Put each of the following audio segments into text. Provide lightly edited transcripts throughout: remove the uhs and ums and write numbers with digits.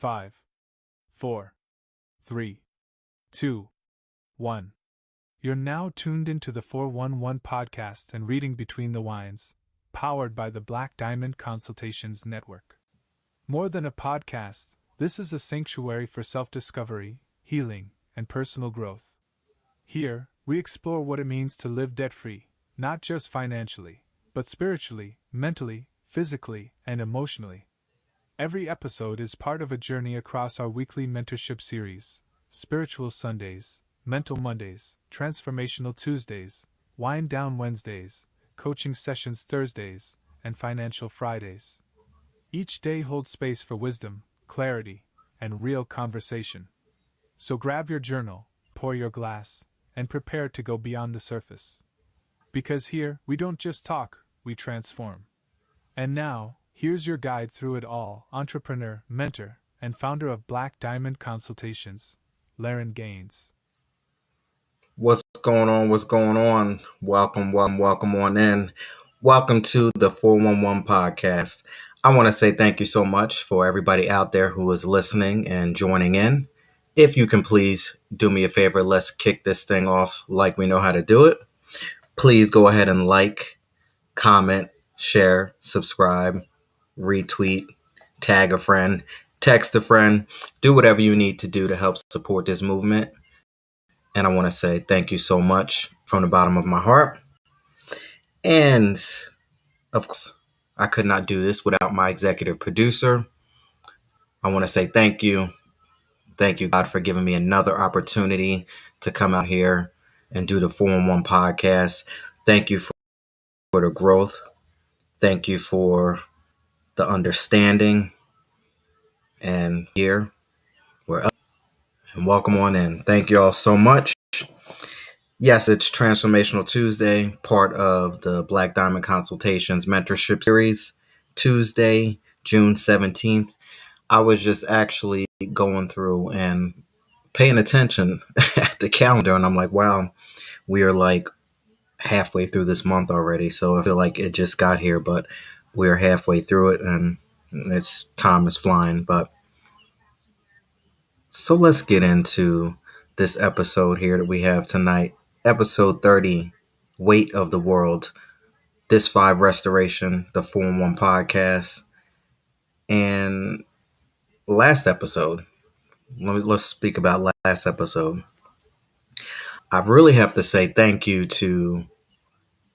5, 4, 3, 2, 1. You're now tuned into the 411 podcast and reading Between the Wines, powered by the Black Diamond Consultations Network. More than a podcast, this is a sanctuary for self-discovery, healing, and personal growth. Here, we explore what it means to live debt-free, not just financially, but spiritually, mentally, physically, and emotionally. Every episode is part of a journey across our weekly mentorship series: Spiritual Sundays, Mental Mondays, Transformational Tuesdays, Wind Down Wednesdays, Coaching Sessions Thursdays, and Financial Fridays. Each day holds space for wisdom, clarity, and real conversation. So grab your journal, pour your glass, and prepare to go beyond the surface. Because here, we don't just talk, we transform. And now, here's your guide through it all: entrepreneur, mentor, and founder of Black Diamond Consultations, Laren Gaines. What's going on? Welcome on in. Welcome to the 411 podcast. I want to say thank you so much for everybody out there who is listening and joining in. If you can please do me a favor, let's kick this thing off like we know how to do it. Please go ahead and like, comment, share, subscribe, retweet, tag a friend, text a friend, do whatever you need to do to help support this movement. And I want to say thank you so much from the bottom of my heart. And of course, I could not do this without my executive producer. I want to say thank you. Thank you, God, for giving me another opportunity to come out here and do the 411 podcast. Thank you for the growth. Thank you for the understanding. And here we're up. And welcome on in. Thank you all so much. Yes, it's Transformational Tuesday, part of the Black Diamond Consultations Mentorship Series, Tuesday, June 17th. I was just actually going through and paying attention at the calendar, and I'm like, wow, we are like halfway through this month already. So I feel like it just got here, but we're halfway through it, and time is flying. But so let's get into this episode here that we have tonight. Episode 30, Weight of the World, This 5 Restoration, the 411 podcast. And last episode, let's speak about last episode. I really have to say thank you to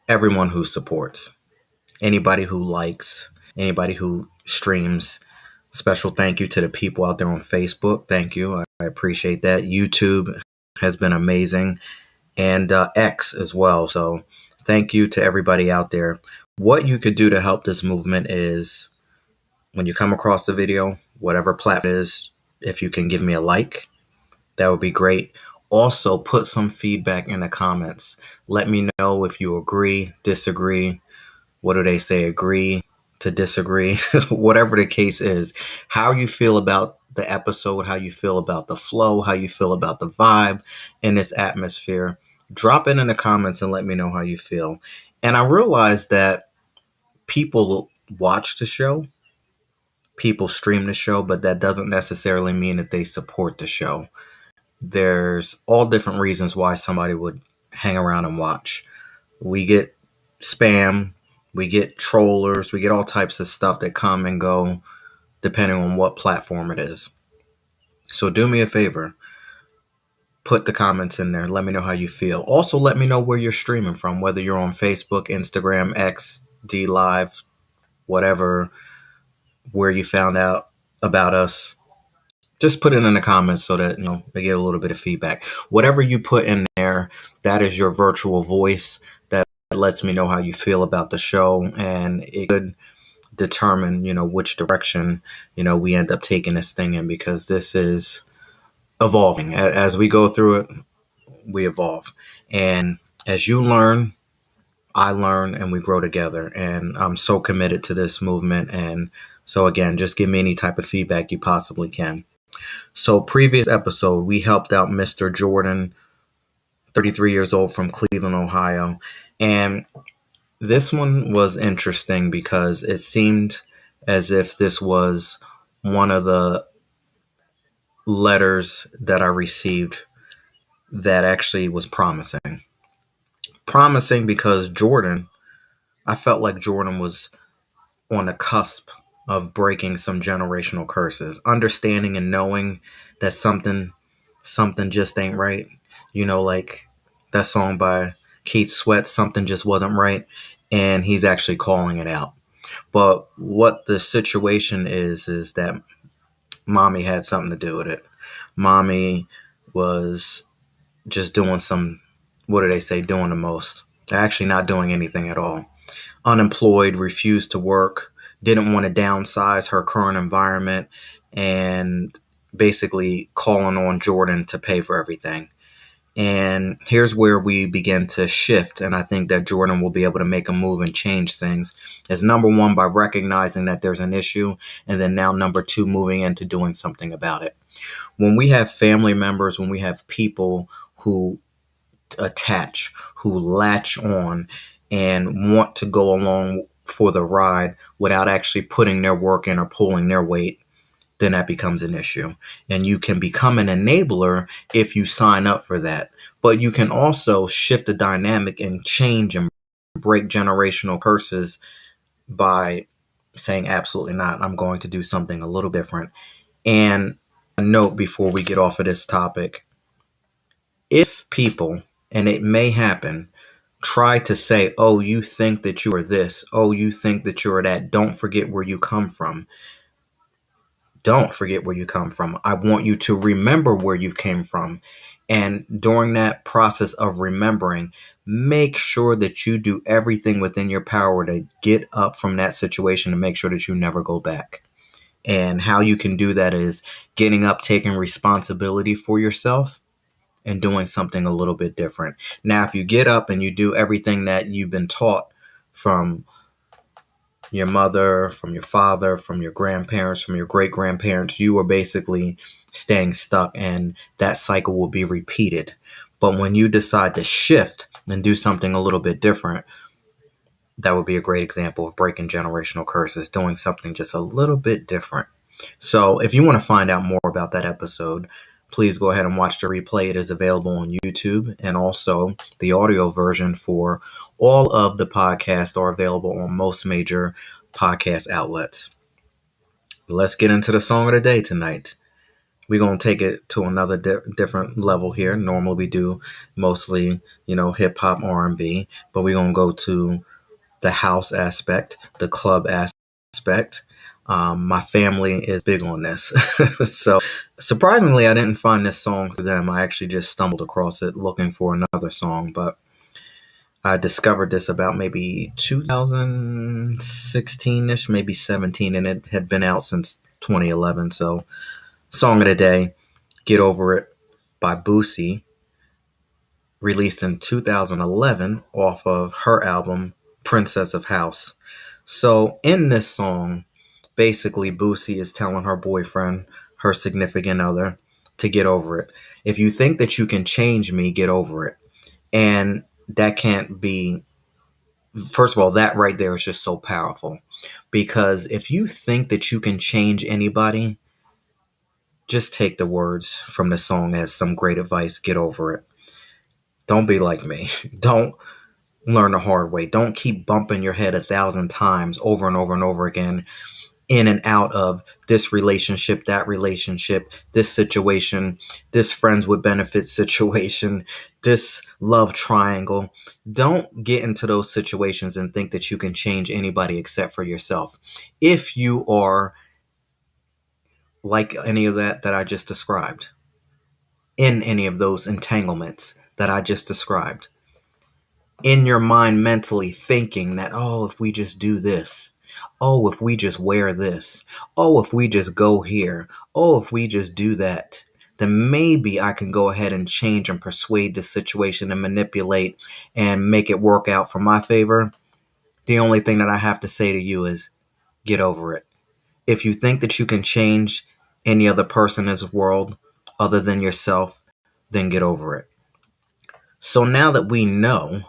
everyone who supports, anybody who likes, anybody who streams. Special thank you to the people out there on Facebook. Thank you. I appreciate that. YouTube has been amazing. And X as well. So thank you to everybody out there. What you could do to help this movement is, when you come across the video, whatever platform it is, if you can give me a like, that would be great. Also, put some feedback in the comments. Let me know if you agree, disagree. What do they say? Agree to disagree. Whatever the case is, how you feel about the episode, how you feel about the flow, how you feel about the vibe in this atmosphere. Drop it in the comments and let me know how you feel. And I realized that people watch the show, people stream the show, but that doesn't necessarily mean that they support the show. There's all different reasons why somebody would hang around and watch. We get spam, we get trollers, we get all types of stuff that come and go depending on what platform it is. So do me a favor. Put the comments in there. Let me know how you feel. Also, let me know where you're streaming from, whether you're on Facebook, Instagram, X, D Live, whatever, where you found out about us. Just put it in the comments so that, I get a little bit of feedback. Whatever you put in there, that is your virtual voice that lets me know how you feel about the show, and it could determine, which direction, we end up taking this thing in, because this is evolving. As we go through it, we evolve. And as you learn, I learn, and we grow together. And I'm so committed to this movement. And so again, just give me any type of feedback you possibly can. So previous episode, we helped out Mr. Jordan, 33 years old, from Cleveland, Ohio. And this one was interesting because it seemed as if this was one of the letters that I received that actually was promising. Promising because I felt like Jordan was on the cusp of breaking some generational curses, understanding and knowing that something just ain't right. Like that song by Keith Sweat, something just wasn't right, and he's actually calling it out. But what the situation is that mommy had something to do with it. Mommy was just doing some, what do they say, doing the most. Actually not doing anything at all. Unemployed, refused to work, didn't want to downsize her current environment, and basically calling on Jordan to pay for everything. And here's where we begin to shift. And I think that Jordan will be able to make a move and change things. Is number one, by recognizing that there's an issue. And then now, number two, moving into doing something about it. When we have family members, when we have people who attach, who latch on and want to go along for the ride without actually putting their work in or pulling their weight, then that becomes an issue. And you can become an enabler if you sign up for that. But you can also shift the dynamic and change and break generational curses by saying, absolutely not, I'm going to do something a little different. And a note before we get off of this topic: if people, and it may happen, try to say, oh, you think that you are this, oh, you think that you're that, don't forget where you come from. Don't forget where you come from. I want you to remember where you came from. And during that process of remembering, make sure that you do everything within your power to get up from that situation and make sure that you never go back. And how you can do that is getting up, taking responsibility for yourself, and doing something a little bit different. Now, if you get up and you do everything that you've been taught from your mother, from your father, from your grandparents, from your great grandparents, you are basically staying stuck, and that cycle will be repeated. But when you decide to shift and do something a little bit different, that would be a great example of breaking generational curses, doing something just a little bit different. So if you want to find out more about that episode, please go ahead and watch the replay. It is available on YouTube, and also the audio version for all of the podcasts are available on most major podcast outlets. Let's get into the song of the day tonight. We're going to take it to another different level here. Normally we do mostly, hip hop, R&B, but we're going to go to the house aspect, the club aspect. My family is big on this. So surprisingly, I didn't find this song through them. I actually just stumbled across it looking for another song, but I discovered this about maybe 2016-ish, maybe 17, and it had been out since 2011. So song of the day, Get Over It by Bucie, released in 2011 off of her album Princess of House. So in this song, basically Bucie is telling her boyfriend, her significant other, to get over it. If you think that you can change me, get over it. And that can't be, first of all, that right there is just so powerful. Because if you think that you can change anybody, just take the words from the song as some great advice. Get over it. Don't be like me. Don't learn the hard way. Don't keep bumping your head 1,000 times over and over and over again, in and out of this relationship, that relationship, this situation, this friends with benefits situation, this love triangle. Don't get into those situations and think that you can change anybody except for yourself. If you are like any of that I just described, in any of those entanglements that I just described, in your mind mentally thinking that, oh, if we just do this, oh, if we just wear this, oh, if we just go here, oh, if we just do that, then maybe I can go ahead and change and persuade the situation and manipulate and make it work out for my favor. The only thing that I have to say to you is get over it. If you think that you can change any other person in this world other than yourself, then get over it. So now that we know,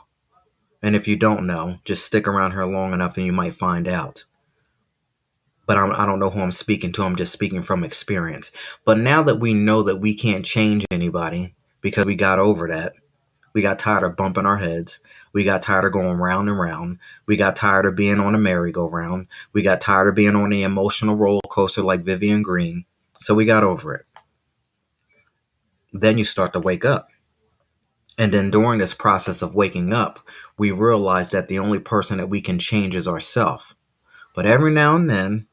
and if you don't know, just stick around here long enough and you might find out. but I don't know who I'm speaking to. I'm just speaking from experience. But now that we know that we can't change anybody because we got over that, we got tired of bumping our heads. We got tired of going round and round. We got tired of being on a merry-go-round. We got tired of being on the emotional roller coaster like Vivian Green. So we got over it. Then you start to wake up. And then during this process of waking up, we realize that the only person that we can change is ourselves. But every now and then,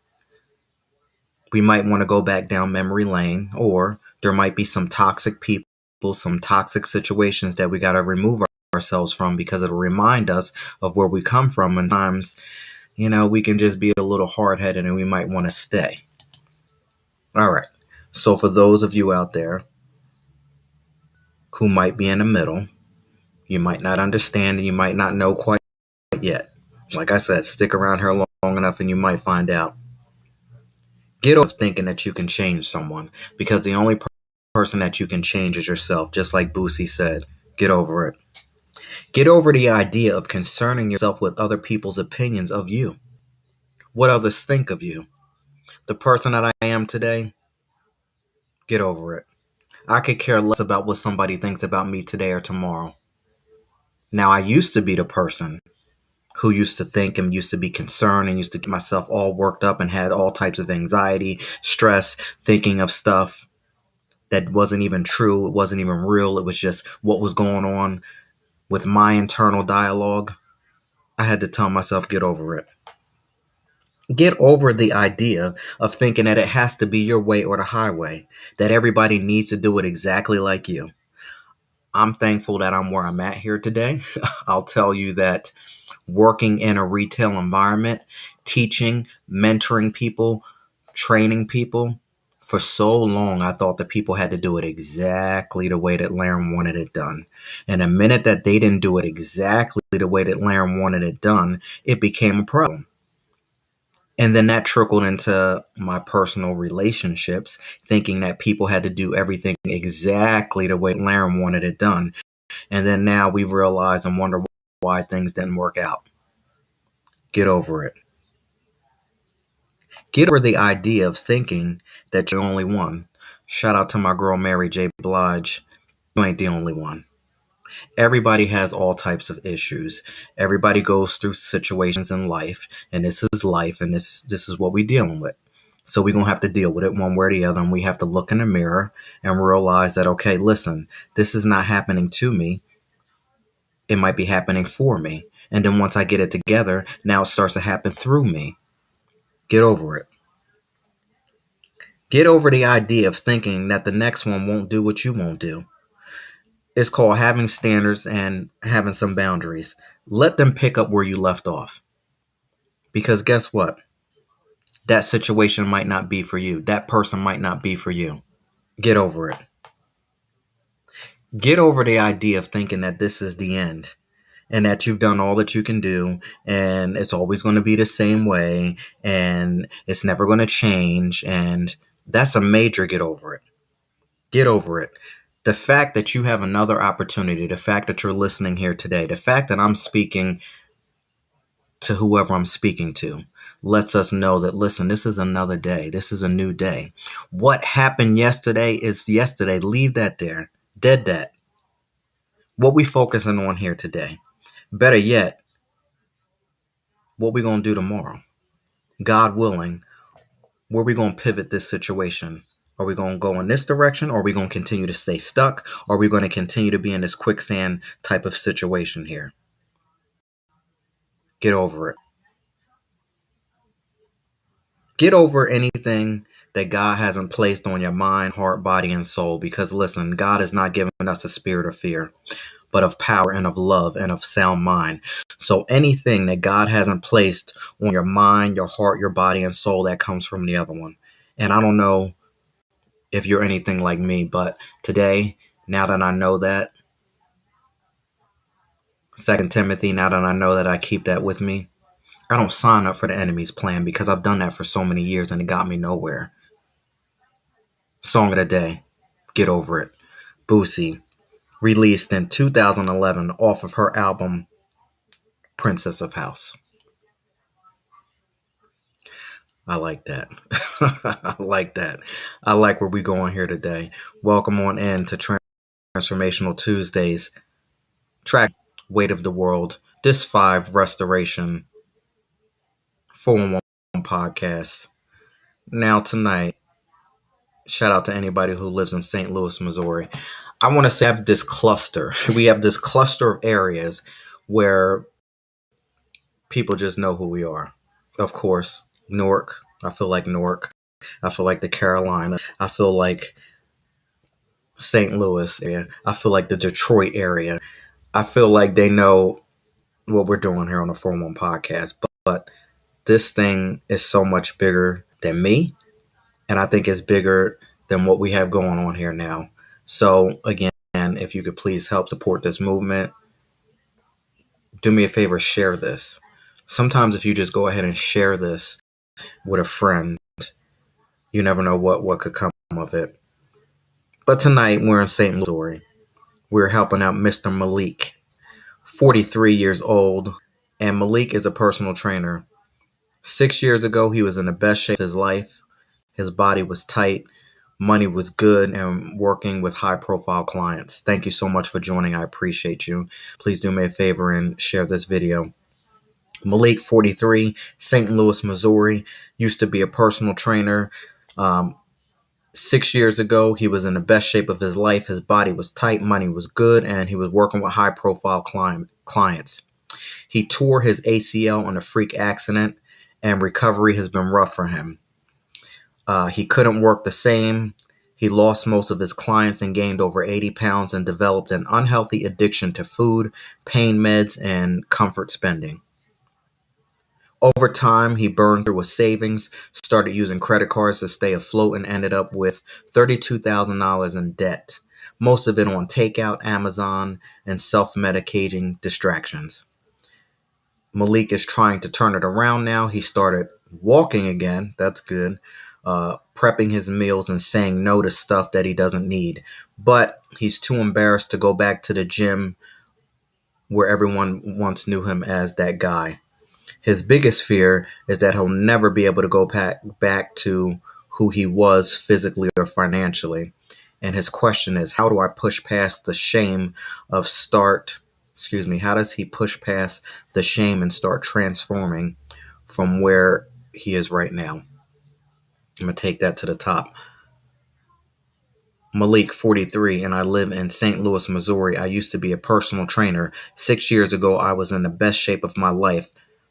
we might want to go back down memory lane, or there might be some toxic people, some toxic situations that we got to remove ourselves from because it'll remind us of where we come from. And times, we can just be a little hard headed and we might want to stay. All right. So, for those of you out there who might be in the middle, you might not understand and you might not know quite yet. Like I said, stick around here long enough and you might find out. Get over thinking that you can change someone, because the only person that you can change is yourself, just like Bucie said. Get over it. Get over the idea of concerning yourself with other people's opinions of you. What others think of you. The person that I am today, get over it. I could care less about what somebody thinks about me today or tomorrow. Now, I used to be the person who used to think and used to be concerned and used to get myself all worked up and had all types of anxiety, stress, thinking of stuff that wasn't even true. It wasn't even real. It was just what was going on with my internal dialogue. I had to tell myself, get over it. Get over the idea of thinking that it has to be your way or the highway, that everybody needs to do it exactly like you. I'm thankful that I'm where I'm at here today. I'll tell you that working in a retail environment, teaching, mentoring people, training people, for so long, I thought that people had to do it exactly the way that Laren wanted it done. And the minute that they didn't do it exactly the way that Laren wanted it done, it became a problem. And then that trickled into my personal relationships, thinking that people had to do everything exactly the way Laren wanted it done. And then now we realize and wonder why things didn't work out. Get over it. Get over the idea of thinking that you're the only one. Shout out to my girl, Mary J. Blige. You ain't the only one. Everybody has all types of issues. Everybody goes through situations in life, and this is life, and this is what we're dealing with. So we're going to have to deal with it one way or the other, and we have to look in the mirror and realize that, okay, listen, this is not happening to me. It might be happening for me. And then once I get it together, now it starts to happen through me. Get over it. Get over the idea of thinking that the next one won't do what you won't do. It's called having standards and having some boundaries. Let them pick up where you left off. Because guess what? That situation might not be for you. That person might not be for you. Get over it. Get over the idea of thinking that this is the end and that you've done all that you can do and it's always going to be the same way and it's never going to change. And that's a major get over it. Get over it. The fact that you have another opportunity, the fact that you're listening here today, the fact that I'm speaking to whoever I'm speaking to lets us know that, listen, this is another day. This is a new day. What happened yesterday is yesterday. Leave that there. Dead that. What we focusing on here today. Better yet, what we going to do tomorrow. God willing, where we going to pivot this situation. Are we going to go in this direction? Or are we going to continue to stay stuck? Or are we going to continue to be in this quicksand type of situation here? Get over it. Get over anything that God hasn't placed on your mind, heart, body, and soul. Because listen, God has not given us a spirit of fear, but of power and of love and of sound mind. So anything that God hasn't placed on your mind, your heart, your body, and soul, that comes from the other one. And I don't know if you're anything like me, but today, now that I know that, 2 Timothy, now that I know that I keep that with me, I don't sign up for the enemy's plan because I've done that for so many years and it got me nowhere. Song of the day, Get Over It. Bucie, released in 2011 off of her album Princess of House. I like that. I like that. I like where we're going here today. Welcome on in to Transformational Tuesdays, track Weight of the World, this 5 Restoration 411 podcast. Now, tonight, shout out to anybody who lives in St. Louis, Missouri. I want to say have this cluster. We have this cluster of areas where people just know who we are. Of course, Newark. I feel like Newark. I feel like the Carolina. I feel like St. Louis area. I feel like the Detroit area. I feel like they know what we're doing here on the 411 podcast. But this thing is so much bigger than me. And I think it's bigger than what we have going on here now. So, again, if you could please help support this movement, do me a favor, share this. Sometimes if you just go ahead and share this with a friend, you never know what could come of it. But tonight we're in St. Louis, Missouri. We're helping out Mr. Malik, 43 years old, and Malik is a personal trainer. 6 years ago, he was in the best shape of his life. His body was tight, money was good, and working with high-profile clients. Thank you so much for joining. I appreciate you. Please do me a favor and share this video. Malik, 43, St. Louis, Missouri, used to be a personal trainer. 6 years ago, he was in the best shape of his life. His body was tight, money was good, and he was working with high-profile clients. He tore his ACL on a freak accident, and recovery has been rough for him. He couldn't work the same. He lost most of his clients and gained over 80 pounds and developed an unhealthy addiction to food, pain meds, and comfort spending. Over time, he burned through his savings, started using credit cards to stay afloat, and ended up with $32,000 in debt, most of it on takeout, Amazon, and self-medicating distractions. Malik is trying to turn it around now. He started walking again. That's good. Prepping his meals and saying no to stuff that he doesn't need. But he's too embarrassed to go back to the gym where everyone once knew him as that guy. His biggest fear is that he'll never be able to go back to who he was physically or financially. And his question is, how do I push past the shame of how does he push past the shame and start transforming from where he is right now? I'm going to take that to the top. Malik, 43, and I live in St. Louis, Missouri. I used to be a personal trainer. 6 years ago, I was in the best shape of my life.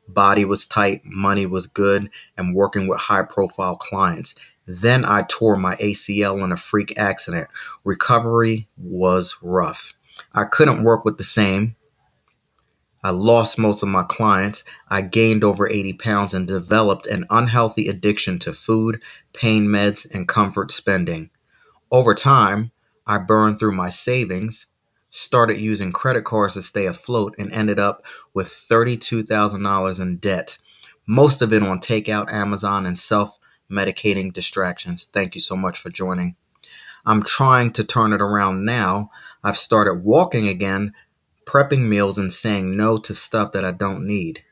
Body was tight, money was good, and working with high-profile clients. Then I tore my ACL in a freak accident. Recovery was rough. I couldn't work with the same. I lost most of my clients. I gained over 80 pounds and developed an unhealthy addiction to food, pain meds, and comfort spending. Over time, I burned through my savings, started using credit cards to stay afloat, and ended up with $32,000 in debt, most of it on takeout, Amazon, and self-medicating distractions. Thank you so much for joining. I'm trying to turn it around now. I've started walking again, prepping meals, and saying no to stuff that I don't need.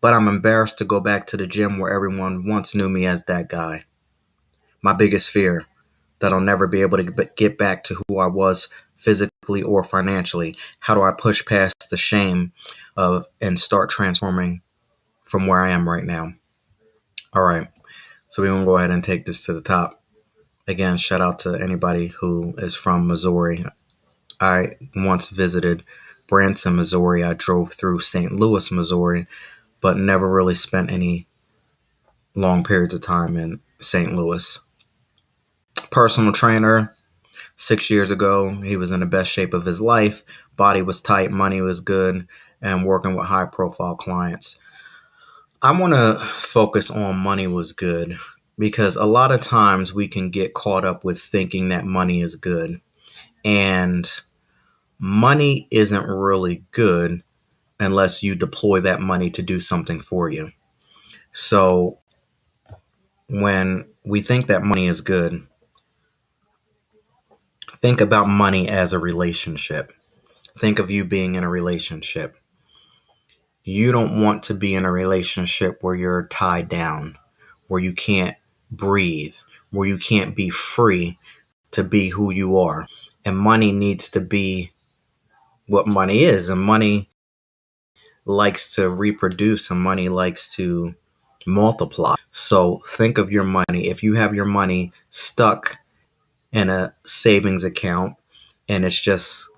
But I'm embarrassed to go back to the gym where everyone once knew me as that guy. My biggest fear, that I'll never be able to get back to who I was physically or financially. How do I push past the shame of and start transforming from where I am right now? All right. So we're going to go ahead and take this to the top. Again, shout out to anybody who is from Missouri. I once visited Branson, Missouri. I drove through St. Louis, Missouri, but never really spent any long periods of time in St. Louis. Personal trainer. 6 years ago, he was in the best shape of his life. Body was tight, money was good, and working with high profile clients. I want to focus on money was good because a lot of times we can get caught up with thinking that money is good. And money isn't really good unless you deploy that money to do something for you. So when we think that money is good, think about money as a relationship. Think of you being in a relationship. You don't want to be in a relationship where you're tied down, where you can't breathe, where you can't be free to be who you are. And money needs to be what money is. And money likes to reproduce, and money likes to multiply. So think of your money. If you have your money stuck in a savings account, and it's just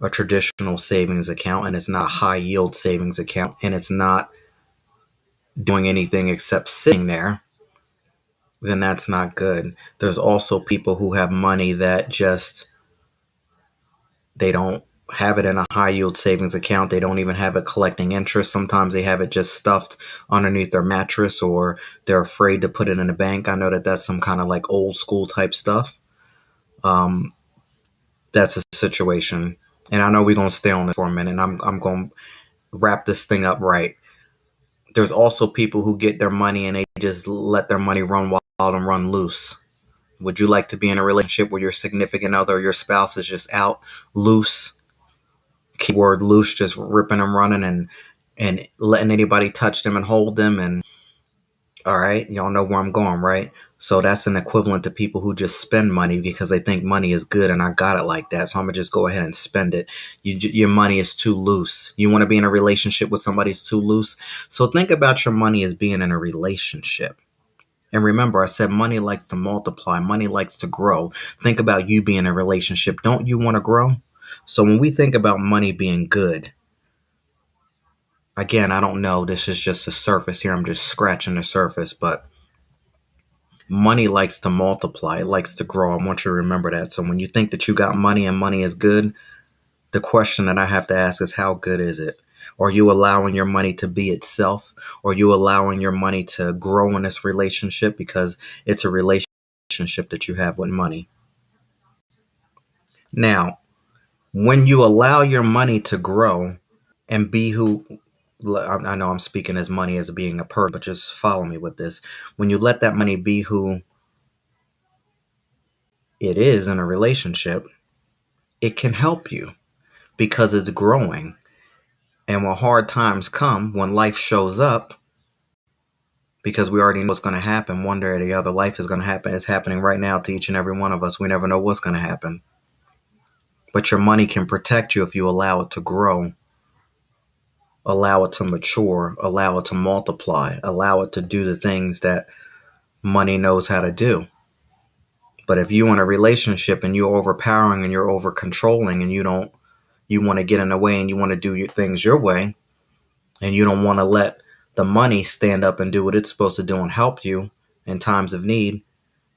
a traditional savings account, and it's not a high yield savings account, and it's not doing anything except sitting there, then that's not good. There's also people who have money that just, they don't have it in a high yield savings account. They don't even have it collecting interest. Sometimes they have it just stuffed underneath their mattress, or they're afraid to put it in a bank. I know that that's some kind of like old school type stuff. That's a situation. And I know we're going to stay on this for a minute, and I'm going to wrap this thing up right. There's also people who get their money and they just let their money run wild and run loose. Would you like to be in a relationship where your significant other or your spouse is just out loose? Keyword loose, just ripping and running and letting anybody touch them and hold them. And all right, y'all know where I'm going, right? So that's an equivalent to people who just spend money because they think money is good and I got it like that, so I'm gonna just go ahead and spend it. Your money is too loose. You want to be in a relationship with somebody who's too loose? So think about your money as being in a relationship. And remember, I said money likes to multiply. Money likes to grow. Think about you being in a relationship. Don't you want to grow? So when we think about money being good, again, I don't know. This is just the surface here. I'm just scratching the surface, but money likes to multiply. It likes to grow. I want you to remember that. So when you think that you got money and money is good, the question that I have to ask is, how good is it? Are you allowing your money to be itself? Or are you allowing your money to grow in this relationship because it's a relationship that you have with money? Now, when you allow your money to grow and be who, I know I'm speaking as money as being a person, but just follow me with this. When you let that money be who it is in a relationship, it can help you because it's growing. And when hard times come, when life shows up, because we already know what's going to happen, one day or the other, life is going to happen. It's happening right now to each and every one of us. We never know what's going to happen. But your money can protect you if you allow it to grow, allow it to mature, allow it to multiply, allow it to do the things that money knows how to do. But if you're in a relationship and you're overpowering and you're over controlling and you want to get in the way and you want to do your things your way, and you don't want to let the money stand up and do what it's supposed to do and help you in times of need,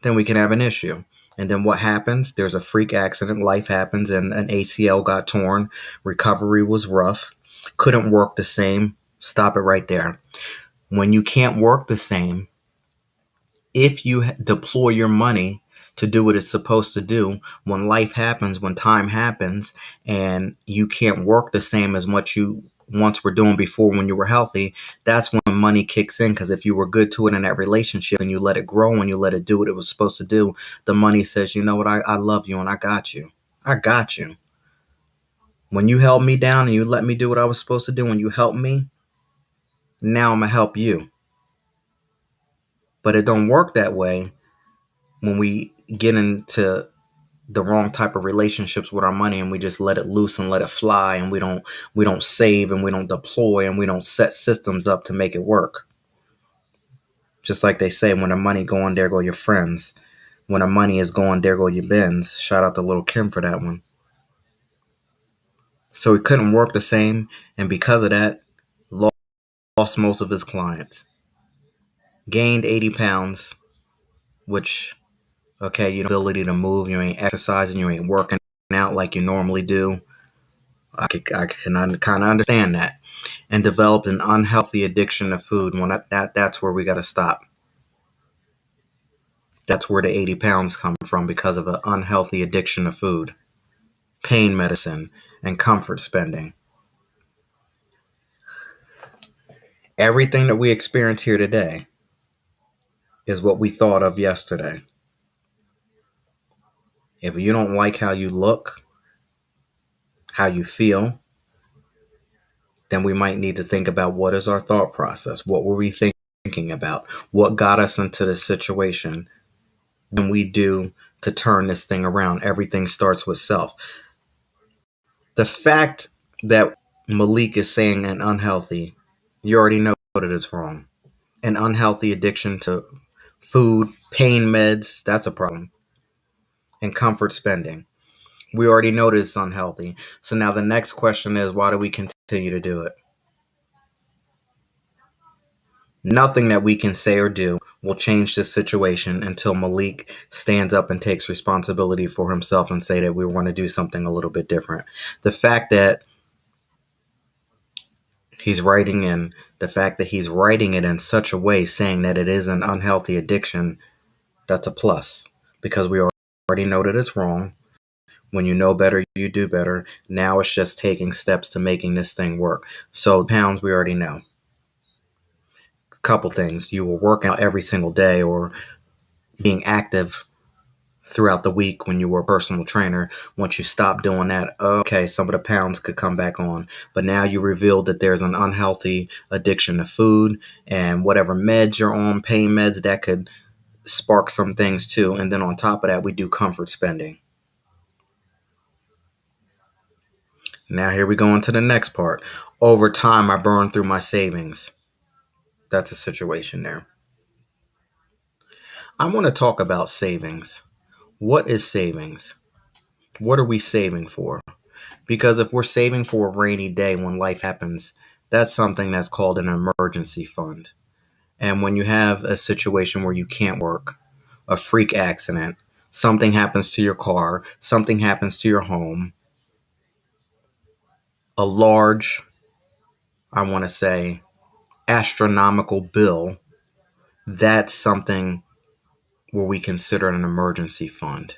then we can have an issue. And then what happens? There's a freak accident, life happens, and an ACL got torn, recovery was rough, couldn't work the same. Stop it right there. When you can't work the same, if you deploy your money to do what it's supposed to do, when life happens, when time happens, and you can't work the same as much you once were doing before when you were healthy, that's when money kicks in. Because if you were good to it in that relationship and you let it grow and you let it do what it was supposed to do, the money says, you know what, I love you and I got you. I got you. When you held me down and you let me do what I was supposed to do, when you helped me, now I'm going to help you. But it don't work that way when we get into the wrong type of relationships with our money and we just let it loose and let it fly, and we don't save and we don't deploy and we don't set systems up to make it work. Just like they say, when the money going, there go your friends. When the money is going, there go your bins. Shout out to Little Kim for that one. So he couldn't work the same, and because of that, lost most of his clients. Gained 80 pounds, which, okay, you don't have the ability to move, you ain't exercising, you ain't working out like you normally do. I can kind of understand that. And developed an unhealthy addiction to food. When that's where we got to stop. That's where the 80 pounds come from, because of an unhealthy addiction to food, pain medicine, and comfort spending. Everything that we experience here today is what we thought of yesterday. If you don't like how you look, how you feel, then we might need to think about, what is our thought process? What were we thinking thinking about? What got us into this situation? When we do to turn this thing around, everything starts with self. The fact that Malik is saying an unhealthy, you already know that it's wrong. An unhealthy addiction to food, pain meds, that's a problem. And comfort spending. We already know that it's unhealthy. So now the next question is, why do we continue to do it? Nothing that we can say or do will change this situation until Malik stands up and takes responsibility for himself and say that we want to do something a little bit different. The fact that he's writing it in such a way saying that it is an unhealthy addiction, that's a plus because we already know that it's wrong. When you know better, you do better. Now it's just taking steps to making this thing work. So pounds, we already know. Couple things. You will work out every single day or being active throughout the week when you were a personal trainer. Once you stop doing that, okay, some of the pounds could come back on. But now you revealed that there's an unhealthy addiction to food and whatever meds you're on, pain meds, that could spark some things too. And then on top of that, we do comfort spending. Now here we go into the next part. Over time, I burn through my savings. That's a situation there. I want to talk about savings. What is savings? What are we saving for? Because if we're saving for a rainy day when life happens, that's something that's called an emergency fund. And when you have a situation where you can't work, a freak accident, something happens to your car, something happens to your home, a large, I want to say, astronomical bill, that's something where we consider an emergency fund.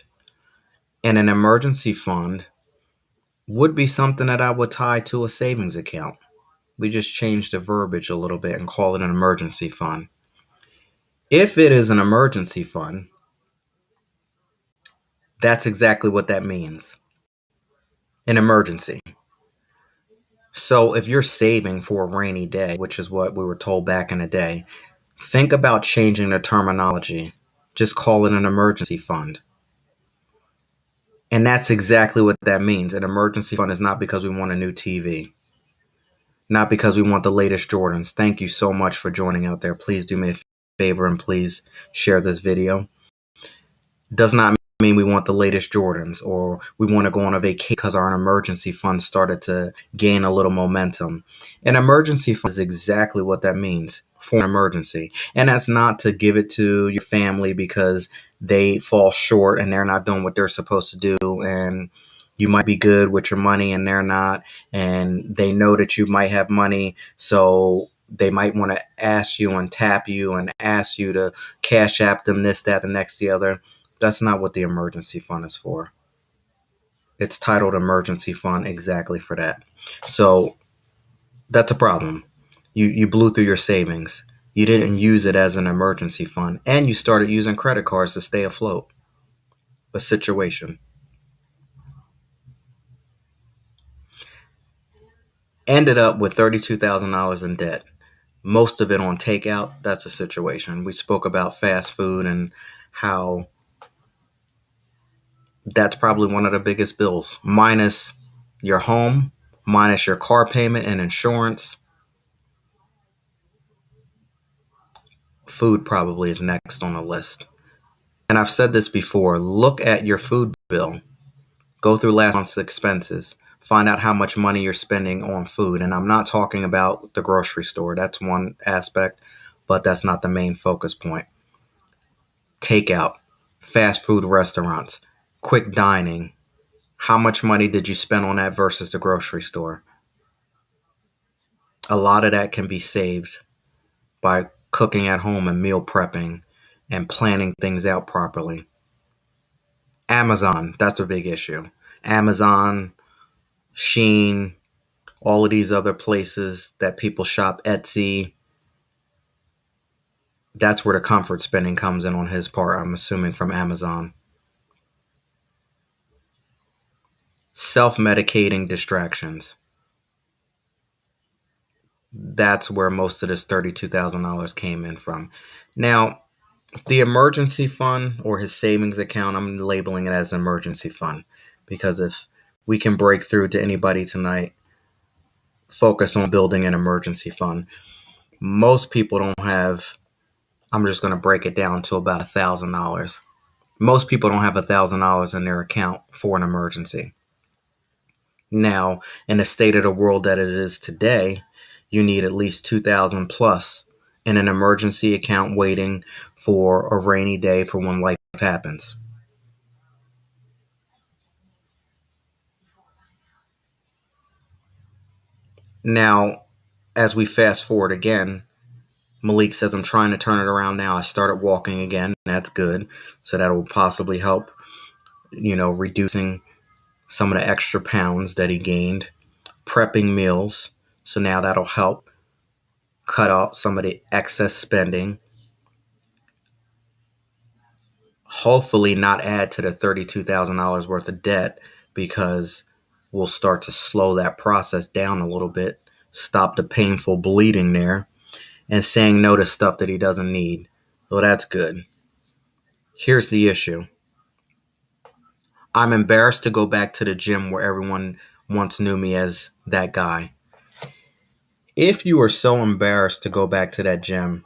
And an emergency fund would be something that I would tie to a savings account. We just change the verbiage a little bit and call it an emergency fund. If it is an emergency fund, that's exactly what that means. An emergency. So if you're saving for a rainy day, which is what we were told back in the day, think about changing the terminology. Just call it an emergency fund. And that's exactly what that means. An emergency fund is not because we want a new TV, not because we want the latest Jordans. Thank you so much for joining out there. Please do me a favor and please share this video. Does not mean we want the latest Jordans or we want to go on a vacation because our emergency fund started to gain a little momentum. An emergency fund is exactly what that means, for an emergency. And that's not to give it to your family because they fall short and they're not doing what they're supposed to do. And you might be good with your money and they're not. And they know that you might have money. So they might want to ask you and tap you and ask you to cash app them this, that, the next, the other. That's not what the emergency fund is for. It's titled emergency fund exactly for that. So that's a problem. You blew through your savings. You didn't use it as an emergency fund. And you started using credit cards to stay afloat. A situation. Ended up with $32,000 in debt. Most of it on takeout. That's a situation. We spoke about fast food and how that's probably one of the biggest bills. Minus your home, minus your car payment and insurance. Food probably is next on the list. And I've said this before, look at your food bill. Go through last month's expenses. Find out how much money you're spending on food. And I'm not talking about the grocery store. That's one aspect, but that's not the main focus point. Takeout, fast food restaurants, quick dining. How much money did you spend on that versus the grocery store? A lot of that can be saved by cooking at home and meal prepping and planning things out properly. Amazon, that's a big issue. Amazon, Shein, all of these other places that people shop, Etsy, that's where the comfort spending comes in on his part, I'm assuming, from Amazon. Self-medicating distractions. That's where most of this $32,000 came in from. Now, the emergency fund or his savings account, I'm labeling it as an emergency fund because if we can break through to anybody tonight, focus on building an emergency fund. Most people don't have, I'm just going to break it down to about $1,000. Most people don't have $1,000 in their account for an emergency. Now, in the state of the world that it is today, you need at least 2,000 plus in an emergency account waiting for a rainy day for when life happens. Now, as we fast forward again, Malik says, I'm trying to turn it around now. I started walking again. That's good. So that will possibly help, reducing some of the extra pounds that he gained. Prepping meals. So now that'll help cut out some of the excess spending. Hopefully, not add to the $32,000 worth of debt because we'll start to slow that process down a little bit, stop the painful bleeding there, and saying no to stuff that he doesn't need. Well, that's good. Here's the issue. I'm embarrassed to go back to the gym where everyone once knew me as that guy. If you are so embarrassed to go back to that gym,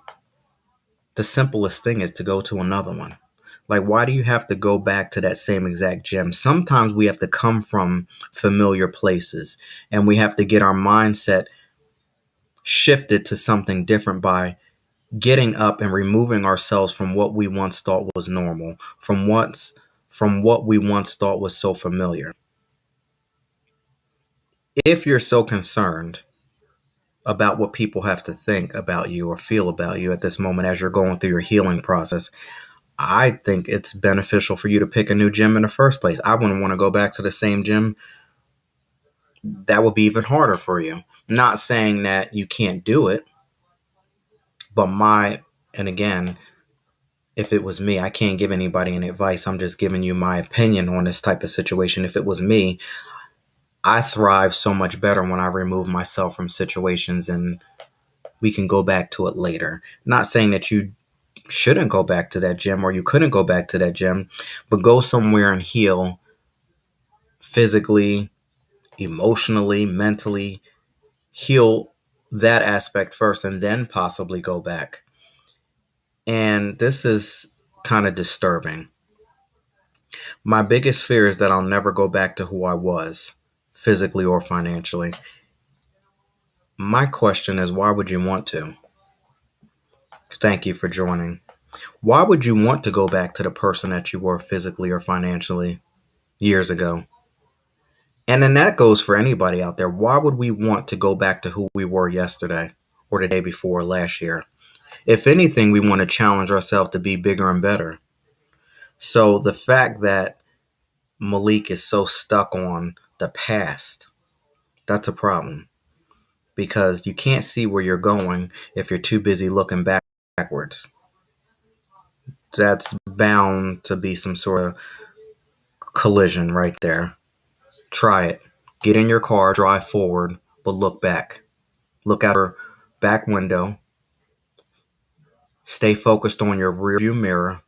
the simplest thing is to go to another one. Like, why do you have to go back to that same exact gym? Sometimes we have to come from familiar places and we have to get our mindset shifted to something different by getting up and removing ourselves from what we once thought was normal, from what we once thought was so familiar. If you're so concerned about what people have to think about you or feel about you at this moment as you're going through your healing process, I think it's beneficial for you to pick a new gym in the first place. I wouldn't want to go back to the same gym. That would be even harder for you. Not saying that you can't do it, but and again, if it was me, I can't give anybody any advice. I'm just giving you my opinion on this type of situation. If it was me, I thrive so much better when I remove myself from situations and we can go back to it later. Not saying that you shouldn't go back to that gym or you couldn't go back to that gym, but go somewhere and heal physically, emotionally, mentally, heal that aspect first and then possibly go back. And this is kind of disturbing. My biggest fear is that I'll never go back to who I was, physically or financially. My question is, why would you want to? Thank you for joining. Why would you want to go back to the person that you were physically or financially years ago? And then that goes for anybody out there. Why would we want to go back to who we were yesterday or the day before last year? If anything, we want to challenge ourselves to be bigger and better. So the fact that Malik is so stuck on the past, that's a problem because you can't see where you're going if you're too busy looking backwards. That's bound to be some sort of collision right there. Try it. Get in your car, drive forward, but look back. Look out your back window. Stay focused on your rearview mirror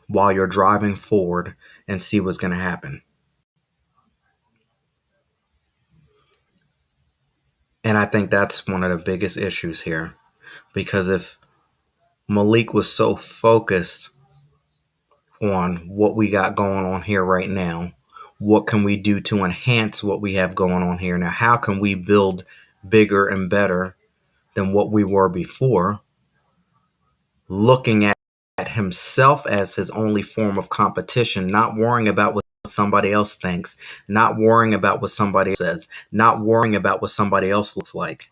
while you're driving forward and see what's going to happen. And I think that's one of the biggest issues here. Because if Malik was so focused on what we got going on here right now, what can we do to enhance what we have going on here now? How can we build bigger and better than what we were before? Looking at himself as his only form of competition, not worrying about what somebody else thinks, not worrying about what somebody says, not worrying about what somebody else looks like.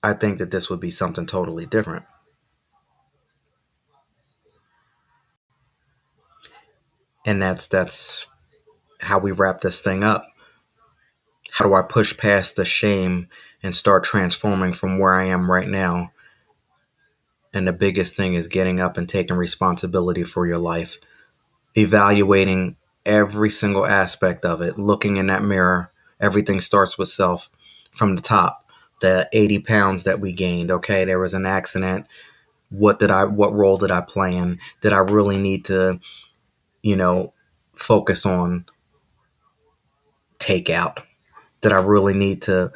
I think that this would be something totally different. And that's how we wrap this thing up. How do I push past the shame and start transforming from where I am right now? And the biggest thing is getting up and taking responsibility for your life, evaluating every single aspect of it, looking in that mirror. Everything starts with self from the top. the 80 pounds that we gained. Okay, there was an accident. What role did I play in? Did I really need to, focus on takeout? Did I really need to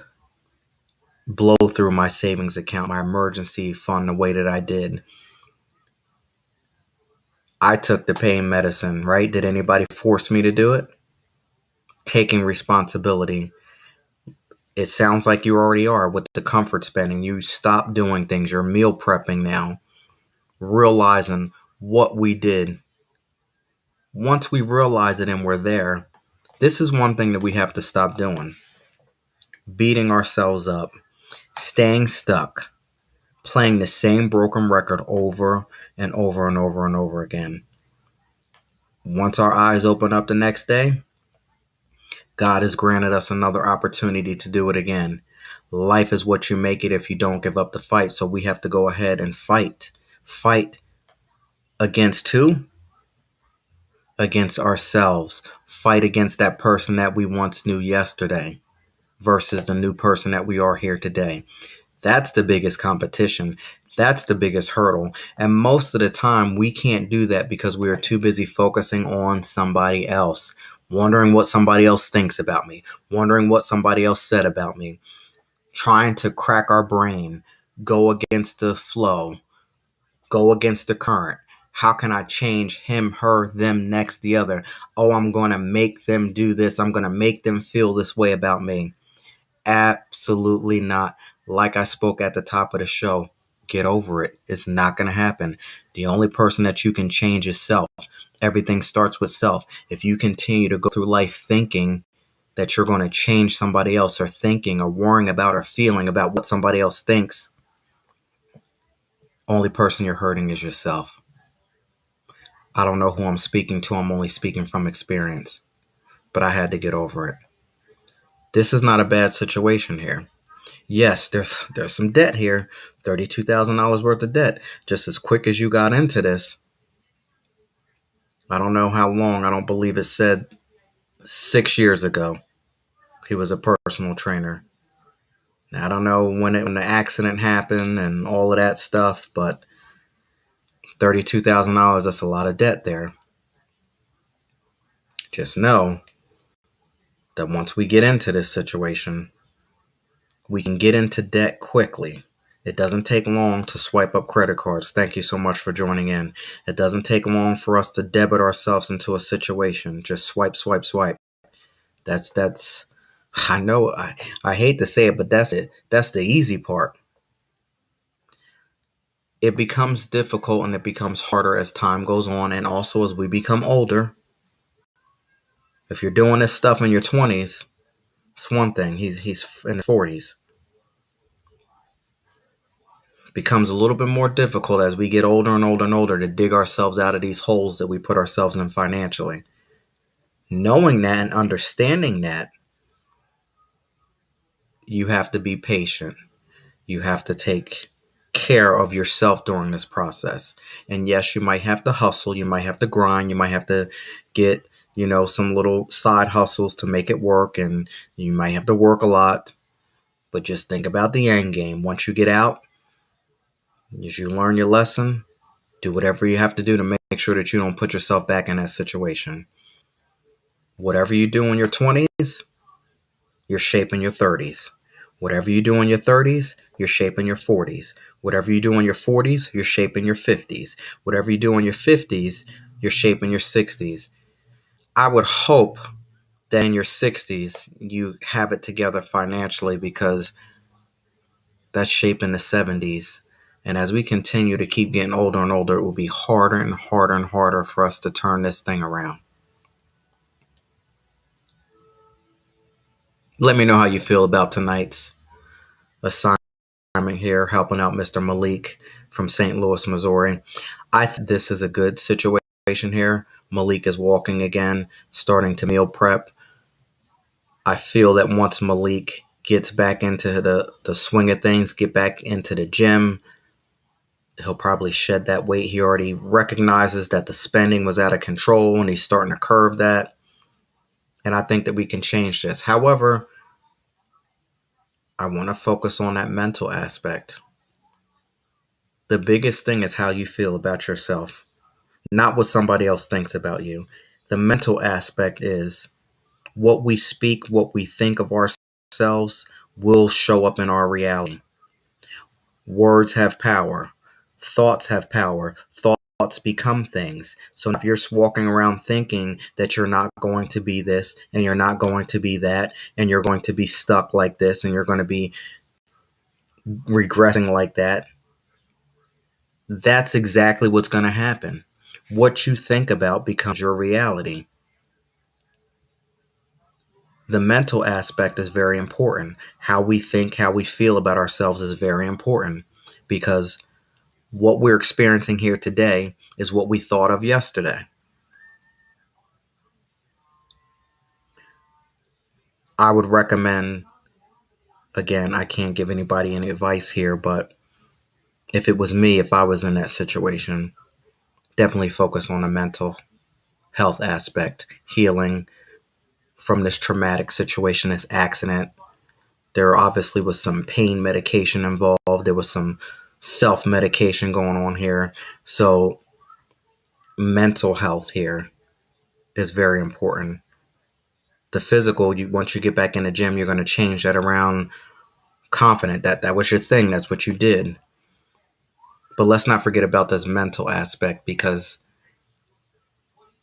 blow through my savings account, my emergency fund the way that I did? I took the pain medicine, right? Did anybody force me to do it? Taking responsibility. It sounds like you already are with the comfort spending. You stop doing things. You're meal prepping now, realizing what we did. Once we realize it and we're there, this is one thing that we have to stop doing: beating ourselves up, staying stuck, playing the same broken record over and over and over and over again. Once our eyes open up the next day, God has granted us another opportunity to do it again. Life is what you make it if you don't give up the fight. So we have to go ahead and fight. Fight against who? Against ourselves. Fight against that person that we once knew yesterday versus the new person that we are here today. That's the biggest competition. That's the biggest hurdle. And most of the time, we can't do that because we are too busy focusing on somebody else, wondering what somebody else thinks about me, wondering what somebody else said about me, trying to crack our brain, go against the flow, go against the current. How can I change him, her, them, next, the other? Oh, I'm going to make them do this. I'm going to make them feel this way about me. Absolutely not. Like I spoke at the top of the show, get over it. It's not going to happen. The only person that you can change is self. Everything starts with self. If you continue to go through life thinking that you're going to change somebody else, or thinking or worrying about or feeling about what somebody else thinks, only person you're hurting is yourself. I don't know who I'm speaking to. I'm only speaking from experience, but I had to get over it. This is not a bad situation here. Yes, there's some debt here, $32,000 worth of debt. Just as quick as you got into this, I don't know how long. I don't believe it said 6 years ago. He was a personal trainer. Now, I don't know when the accident happened and all of that stuff, but $32,000, that's a lot of debt there. Just know that once we get into this situation, we can get into debt quickly. It doesn't take long to swipe up credit cards. Thank you so much for joining in. It doesn't take long for us to debit ourselves into a situation. Just swipe, swipe, swipe. That's I know I hate to say it, but that's it. That's the easy part. It becomes difficult and it becomes harder as time goes on, and also as we become older. If you're doing this stuff in your 20s, it's one thing. He's in his 40s. Becomes a little bit more difficult as we get older and older and older to dig ourselves out of these holes that we put ourselves in financially. Knowing that and understanding that, you have to be patient. You have to take care of yourself during this process. And yes, you might have to hustle, you might have to grind, you might have to get, some little side hustles to make it work, and you might have to work a lot. But just think about the end game. Once you get out, as you learn your lesson, do whatever you have to do to make sure that you don't put yourself back in that situation. Whatever you do in your 20s, you're shaping your 30s. Whatever you do in your 30s, you're shaping your 40s. Whatever you do in your 40s, you're shaping your 50s. Whatever you do in your 50s, you're shaping your 60s. I would hope that in your 60s, you have it together financially, because that's shaping the 70s. And as we continue to keep getting older and older, it will be harder and harder and harder for us to turn this thing around. Let me know how you feel about tonight's assignment here, helping out Mr. Malik from St. Louis, Missouri. I think this is a good situation here. Malik is walking again, starting to meal prep. I feel that once Malik gets back into the swing of things, get back into the gym, he'll probably shed that weight. He already recognizes that the spending was out of control and he's starting to curve that. And I think that we can change this. However, I want to focus on that mental aspect. The biggest thing is how you feel about yourself, not what somebody else thinks about you. The mental aspect is what we speak, what we think of ourselves will show up in our reality. Words have power. Thoughts have power. Thoughts become things. So if you're walking around thinking that you're not going to be this and you're not going to be that and you're going to be stuck like this and you're going to be regressing like that, that's exactly what's going to happen. What you think about becomes your reality. The mental aspect is very important. How we think, how we feel about ourselves is very important because what we're experiencing here today is what we thought of yesterday. I would recommend, again, I can't give anybody any advice here, but if it was me, if I was in that situation, definitely focus on the mental health aspect, healing from this traumatic situation, this accident. There obviously was some pain medication involved. There was some self medication going on here. So, mental health here is very important. The physical, once you get back in the gym, you're going to change that around confident that that was your thing. That's what you did. But let's not forget about this mental aspect because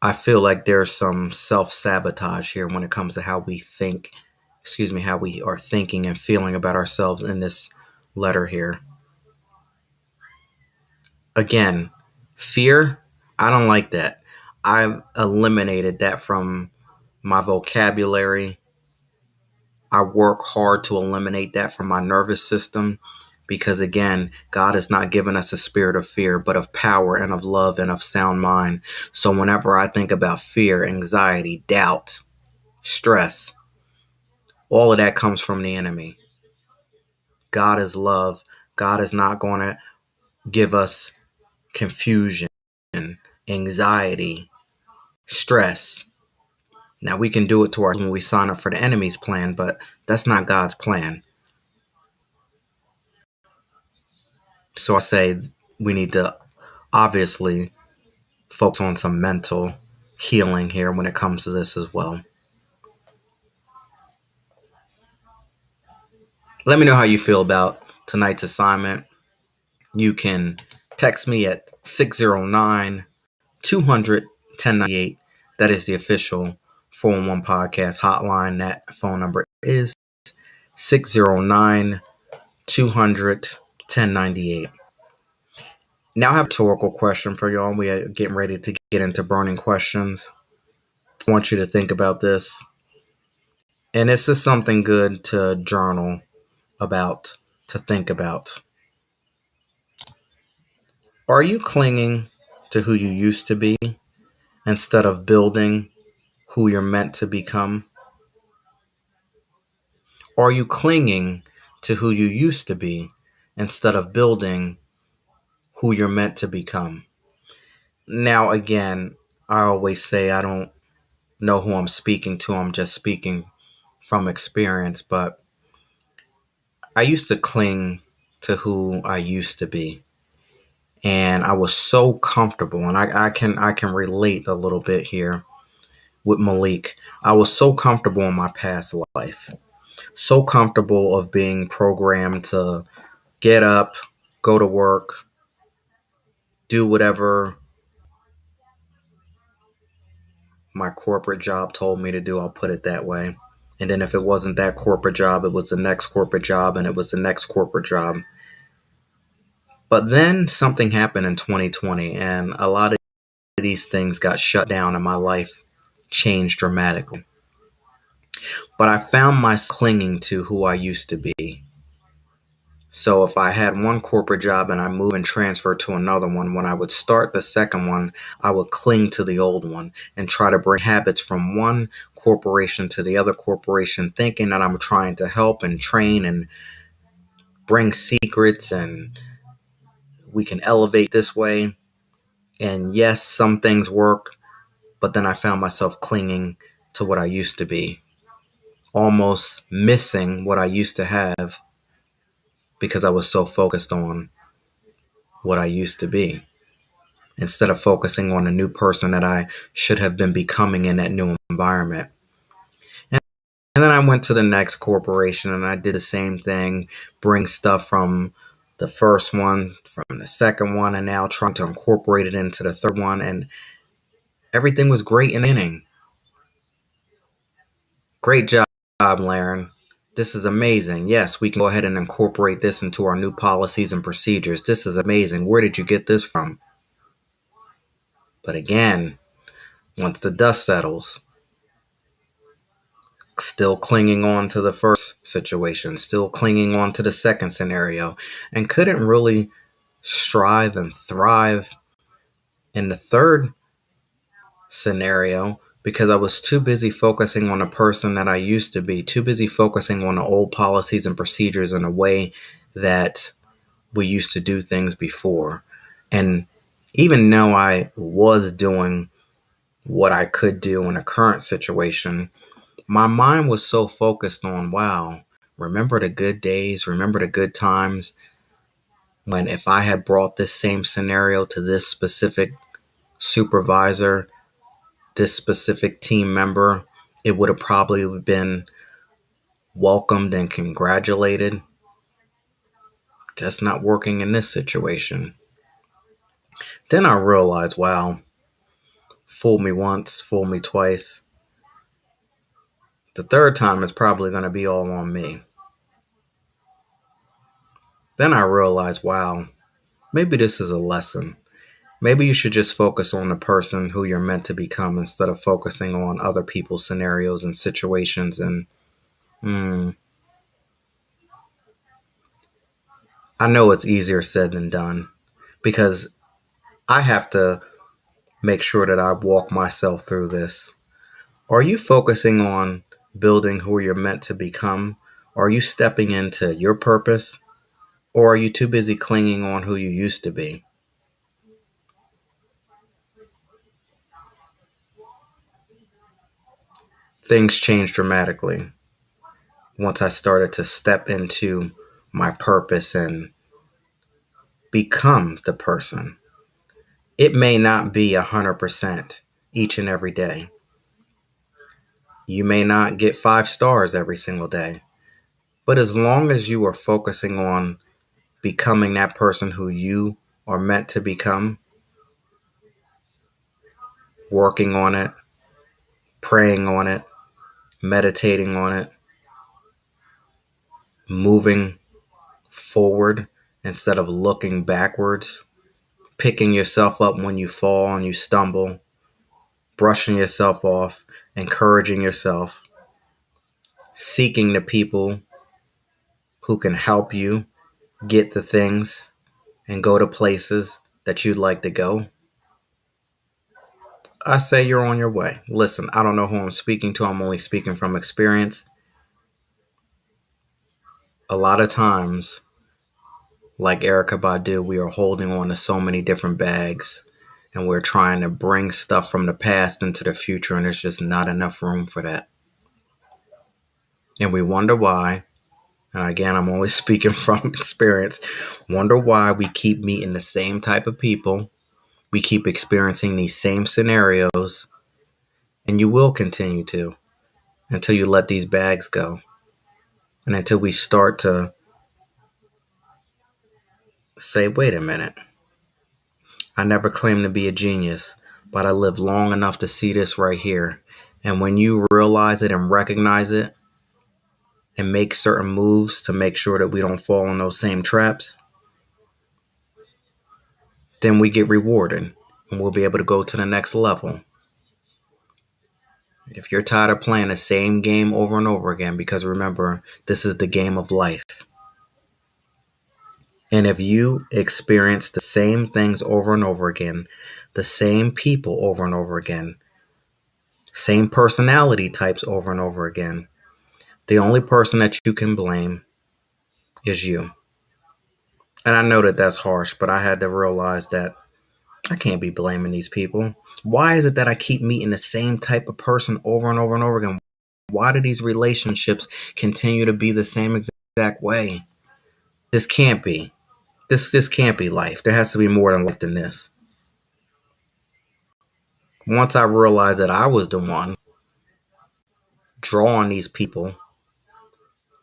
I feel like there's some self sabotage here when it comes to how we think, how we are thinking and feeling about ourselves in this letter here. Again, fear, I don't like that. I've eliminated that from my vocabulary. I work hard to eliminate that from my nervous system because, again, God has not given us a spirit of fear, but of power and of love and of sound mind. So whenever I think about fear, anxiety, doubt, stress, all of that comes from the enemy. God is love. God is not going to give us confusion, anxiety, stress. Now, we can do it to ourselves when we sign up for the enemy's plan, but that's not God's plan. So I say we need to obviously focus on some mental healing here when it comes to this as well. Let me know how you feel about tonight's assignment. You can text me at 609 200 1098. That is the official 411 podcast hotline. That phone number is 609 200 1098. Now I have a rhetorical question for y'all. We are getting ready to get into burning questions. I want you to think about this. And this is something good to journal about, to think about. Are you clinging to who you used to be instead of building who you're meant to become? Are you clinging to who you used to be instead of building who you're meant to become? Now, again, I always say I don't know who I'm speaking to. I'm just speaking from experience, but I used to cling to who I used to be. And I was so comfortable, and I can relate a little bit here with Malik. I was so comfortable in my past life, so comfortable of being programmed to get up, go to work, do whatever my corporate job told me to do. I'll put it that way. And then if it wasn't that corporate job, it was the next corporate job, and it was the next corporate job. But then something happened in 2020, and a lot of these things got shut down, and my life changed dramatically. But I found myself clinging to who I used to be. So if I had one corporate job and I move and transfer to another one, when I would start the second one, I would cling to the old one and try to bring habits from one corporation to the other corporation, thinking that I'm trying to help and train and bring secrets and we can elevate this way. And yes, some things work, but then I found myself clinging to what I used to be, almost missing what I used to have because I was so focused on what I used to be instead of focusing on the new person that I should have been becoming in that new environment. And then I went to the next corporation and I did the same thing, bring stuff from the first one, from the second one, and now trying to incorporate it into the third one. And everything was great in the beginning. Great job, Laren. This is amazing. Yes, we can go ahead and incorporate this into our new policies and procedures. This is amazing. Where did you get this from? But again, once the dust settles, still clinging on to the first situation, still clinging on to the second scenario, and couldn't really strive and thrive in the third scenario because I was too busy focusing on the person that I used to be, too busy focusing on the old policies and procedures in a way that we used to do things before. And even though I was doing what I could do in a current situation, my mind was so focused on, wow, remember the good days, remember the good times when if I had brought this same scenario to this specific supervisor, this specific team member, it would have probably been welcomed and congratulated. Just not working in this situation. Then I realized, wow, fool me once, fool me twice. The third time is probably going to be all on me. Then I realized, wow, maybe this is a lesson. Maybe you should just focus on the person who you're meant to become instead of focusing on other people's scenarios and situations. And I know it's easier said than done because I have to make sure that I walk myself through this. Are you focusing on building who you're meant to become? Are you stepping into your purpose? Or are you too busy clinging on who you used to be? Things changed dramatically once I started to step into my purpose and become the person. It may not be 100% each and every day. You may not get 5 stars every single day. But as long as you are focusing on becoming that person who you are meant to become, working on it, praying on it, meditating on it, moving forward instead of looking backwards, picking yourself up when you fall and you stumble, brushing yourself off, encouraging yourself, seeking the people who can help you get the things and go to places that you'd like to go, I say you're on your way. Listen, I don't know who I'm speaking to. I'm only speaking from experience. A lot of times, like Erica Badu, we are holding on to so many different bags and we're trying to bring stuff from the past into the future, and there's just not enough room for that. And we wonder why. And again, I'm only speaking from experience. Wonder why we keep meeting the same type of people. We keep experiencing these same scenarios. And you will continue to until you let these bags go. And until we start to say, wait a minute, I never claimed to be a genius, but I lived long enough to see this right here. And when you realize it and recognize it and make certain moves to make sure that we don't fall in those same traps, then we get rewarded and we'll be able to go to the next level. If you're tired of playing the same game over and over again, because remember, this is the game of life. And if you experience the same things over and over again, the same people over and over again, same personality types over and over again, the only person that you can blame is you. And I know that that's harsh, but I had to realize that I can't be blaming these people. Why is it that I keep meeting the same type of person over and over and over again? Why do these relationships continue to be the same exact way? This can't be. This can't be life. There has to be more than life than this. Once I realized that I was the one drawing these people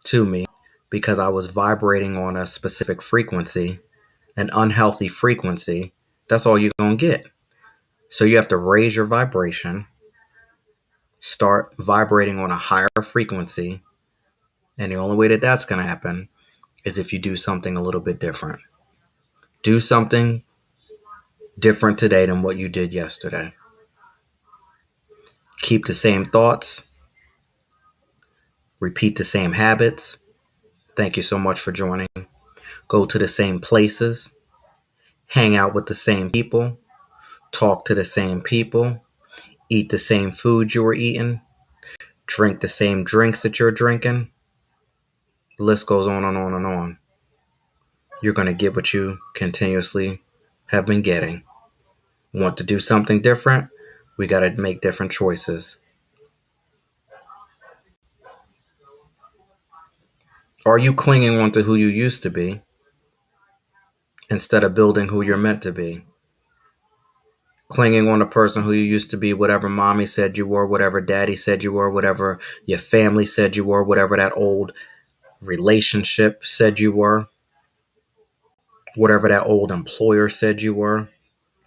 to me because I was vibrating on a specific frequency, an unhealthy frequency, that's all you're going to get. So you have to raise your vibration, start vibrating on a higher frequency. And the only way that that's going to happen is if you do something a little bit different. Do something different today than what you did yesterday. Keep the same thoughts, repeat the same habits. Thank you so much for joining. Go to the same places, hang out with the same people, talk to the same people, eat the same food you were eating, drink the same drinks that you're drinking. The list goes on and on and on. You're going to get what you continuously have been getting. Want to do something different? We got to make different choices. Are you clinging on to who you used to be instead of building who you're meant to be? Clinging on a person who you used to be, whatever mommy said you were, whatever daddy said you were, whatever your family said you were, whatever that old relationship said you were, whatever that old employer said you were,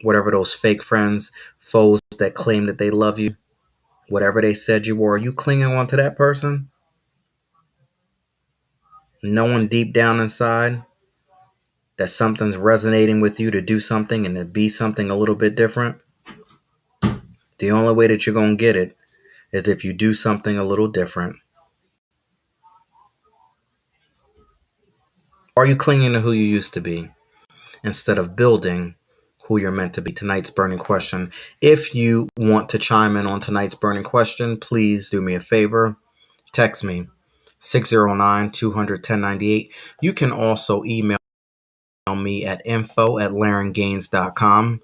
whatever those fake friends, foes that claim that they love you, whatever they said you were, are you clinging on to that person? Knowing deep down inside that something's resonating with you to do something and to be something a little bit different? The only way that you're going to get it is if you do something a little different. Are you clinging to who you used to be instead of building who you're meant to be? Tonight's burning question. If you want to chime in on tonight's burning question, please do me a favor. Text me 609-200-1098. You can also email me at info@laryngaines.com.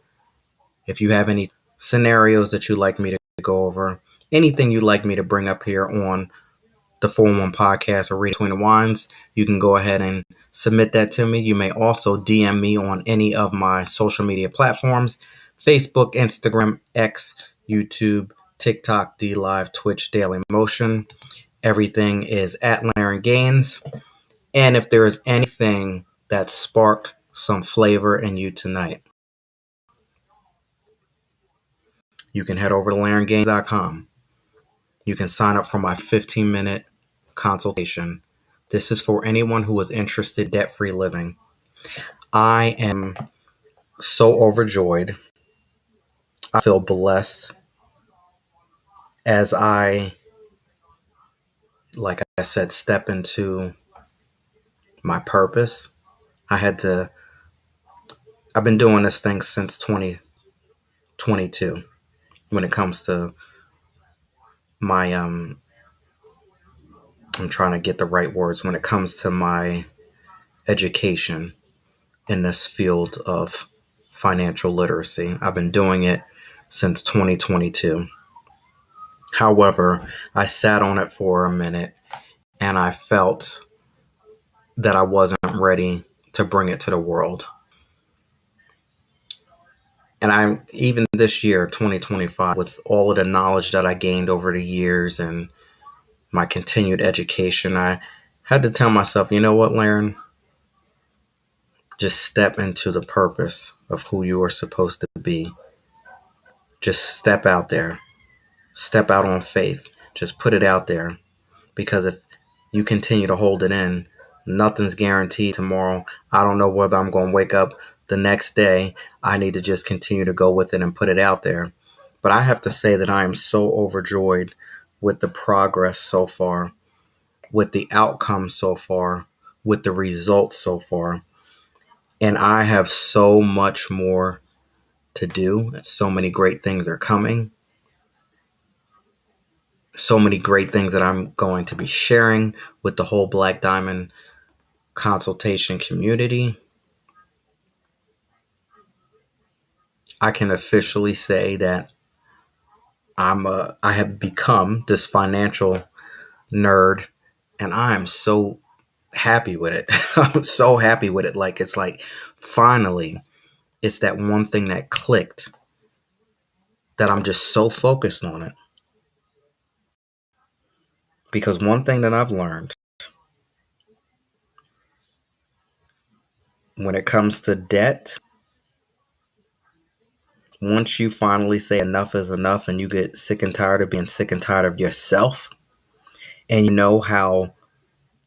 If you have any scenarios that you'd like me to go over, anything you'd like me to bring up here on the 411 podcast or Read Between the Wines, you can go ahead and submit that to me. You may also DM me on any of my social media platforms: Facebook, Instagram, X, YouTube, TikTok, DLive, Twitch, Daily Motion. Everything is at Laryn Gaines. And if there is anything that sparked some flavor in you tonight, you can head over to laryngaines.com. You can sign up for my 15-minute consultation. This is for anyone who is interested in debt-free living. I am so overjoyed. I feel blessed as like I said, step into my purpose. I've been doing this thing since 2022 when it comes to my, I'm trying to get the right words, when it comes to my education in this field of financial literacy. I've been doing it since 2022. However, I sat on it for a minute and I felt that I wasn't ready to bring it to the world. And I'm even this year, 2025, with all of the knowledge that I gained over the years and my continued education, I had to tell myself, you know what, Laryn? Just step into the purpose of who you are supposed to be. Just step out there. Step out on faith. Just put it out there. Because if you continue to hold it in, nothing's guaranteed tomorrow. I don't know whether I'm going to wake up the next day. I need to just continue to go with it and put it out there. But I have to say that I am so overjoyed with the progress so far, with the outcome so far, with the results so far. And I have so much more to do. So many great things are coming. So many great things that I'm going to be sharing with the whole Black Diamond consultation community. I can officially say that I have become this financial nerd, and I am so happy with it. I'm so happy with it. Like, it's like finally, it's that one thing that clicked that I'm just so focused on it. Because one thing that I've learned when it comes to debt, once you finally say enough is enough and you get sick and tired of being sick and tired of yourself, and you know how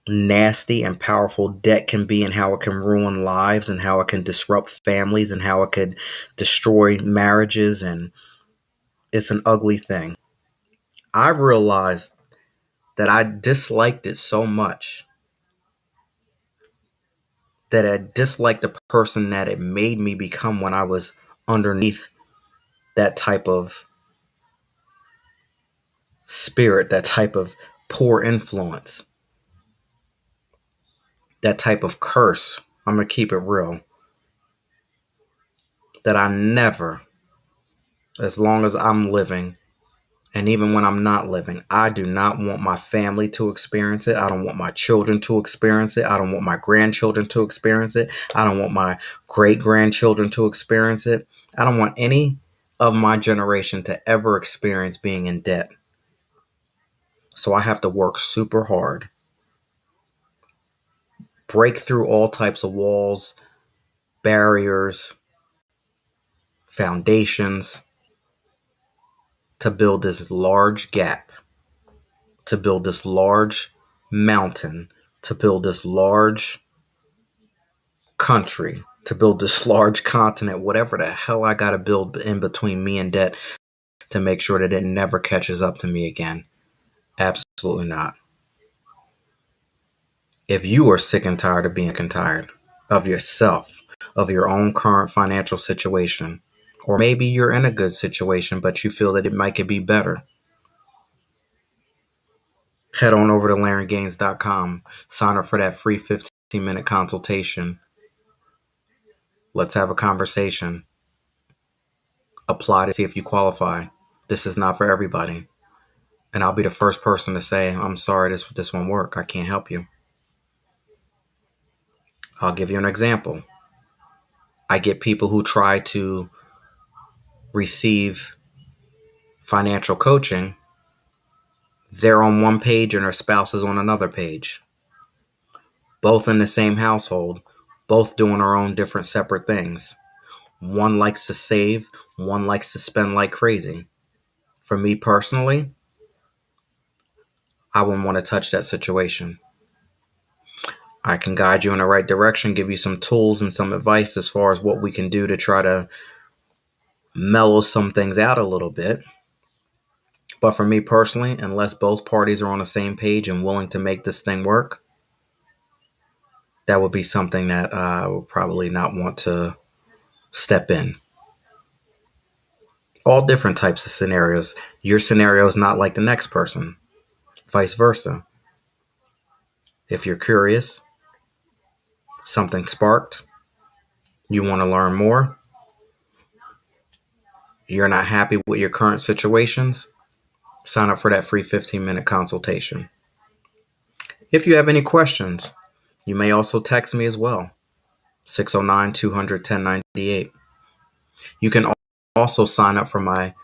nasty and powerful debt can be and how it can ruin lives and how it can disrupt families and how it could destroy marriages, and it's an ugly thing. I realized that I disliked it so much that I disliked the person that it made me become when I was underneath that type of spirit, that type of poor influence, that type of curse. I'm going to keep it real. That I never, as long as I'm living, and even when I'm not living, I do not want my family to experience it. I don't want my children to experience it. I don't want my grandchildren to experience it. I don't want my great grandchildren to experience it. I don't want any of my generation to ever experience being in debt. So I have to work super hard, break through all types of walls, barriers, foundations to build this large gap, to build this large mountain, to build this large country, to build this large continent, whatever the hell I got to build in between me and debt to make sure that it never catches up to me again. Absolutely not. If you are sick and tired of being tired of yourself, of your own current financial situation, or maybe you're in a good situation, but you feel that it might could be better, head on over to LarryGaines.com, sign up for that free 15-minute consultation. Let's have a conversation. Apply to see if you qualify. This is not for everybody. And I'll be the first person to say, I'm sorry, this won't work. I can't help you. I'll give you an example. I get people who try to receive financial coaching. They're on one page and their spouse is on another page. Both in the same household, both doing their own different separate things. One likes to save, one likes to spend like crazy. For me personally, I wouldn't want to touch that situation. I can guide you in the right direction, give you some tools and some advice as far as what we can do to try to mellow some things out a little bit. But for me personally, unless both parties are on the same page and willing to make this thing work, that would be something that I would probably not want to step in. All different types of scenarios. Your scenario is not like the next person, vice versa. If you're curious, something sparked, you want to learn more, you're not happy with your current situations, sign up for that free 15-minute consultation. If you have any questions, you may also text me as well, 609-200-1098. You can also sign up for my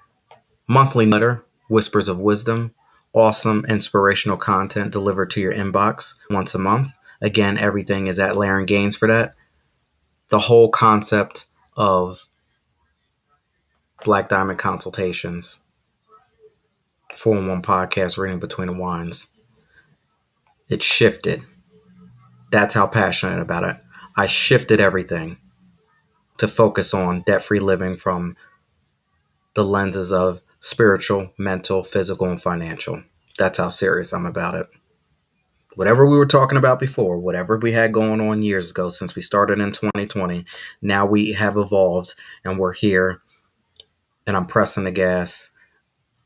monthly letter, Whispers of Wisdom, awesome inspirational content delivered to your inbox once a month. Again, everything is at Larry Gaines for that. The whole concept of Black Diamond Consultations, 4-in-1 podcast, reading between the wines. It shifted. That's how passionate about it. I shifted everything to focus on debt-free living from the lenses of spiritual, mental, physical, and financial. That's how serious I'm about it. Whatever we were talking about before, whatever we had going on years ago since we started in 2020, now we have evolved and we're here and I'm pressing the gas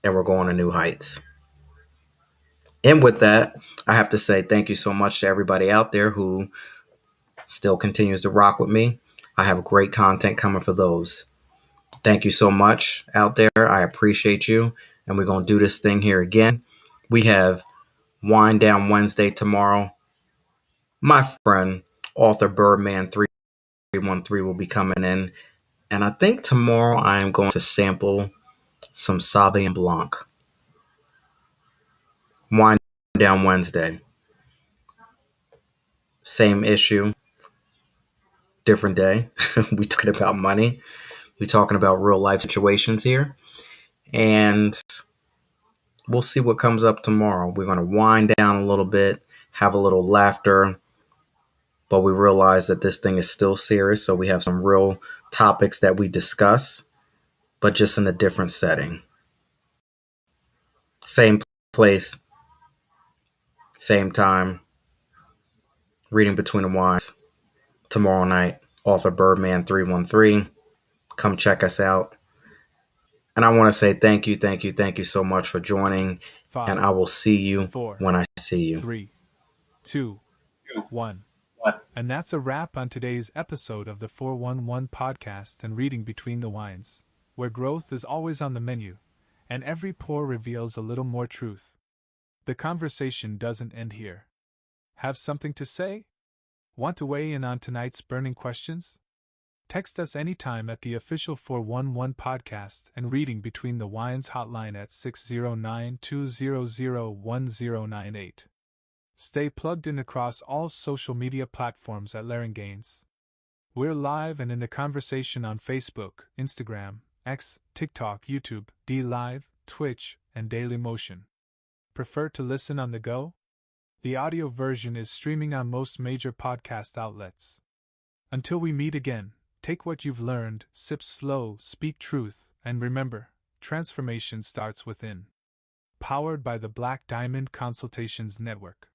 and we're going to new heights. And with that, I have to say thank you so much to everybody out there who still continues to rock with me. I have great content coming for those. Thank you so much out there. I appreciate you. And we're going to do this thing here again. We have Wind Down Wednesday tomorrow. My friend, author Birdman313 will be coming in. And I think tomorrow I am going to sample some Sauvignon Blanc. Wind Down Wednesday. Same issue, different day. We talking about money. We talking about real life situations here. And we'll see what comes up tomorrow. We're going to wind down a little bit, have a little laughter, but we realize that this thing is still serious. So we have some real topics that we discuss, but just in a different setting. Same place, same time, reading between the lines tomorrow night. Author Birdman313. Come check us out. And I want to say thank you so much for joining. And I 5, will see you 4, when I see you. 3, 2, 1. And that's a wrap on today's episode of the 411 podcast and Reading Between the Wines, where growth is always on the menu, and every pour reveals a little more truth. The conversation doesn't end here. Have something to say? Want to weigh in on tonight's burning questions? Text us anytime at the official 411 podcast and Reading Between the Wines hotline at 609-200-1098. Stay plugged in across all social media platforms at Laryngains. We're live and in the conversation on Facebook, Instagram, X, TikTok, YouTube, DLive, Twitch, and Dailymotion. Prefer to listen on the go? The audio version is streaming on most major podcast outlets. Until we meet again, take what you've learned, sip slow, speak truth, and remember, transformation starts within. Powered by the Black Diamond Consultations Network.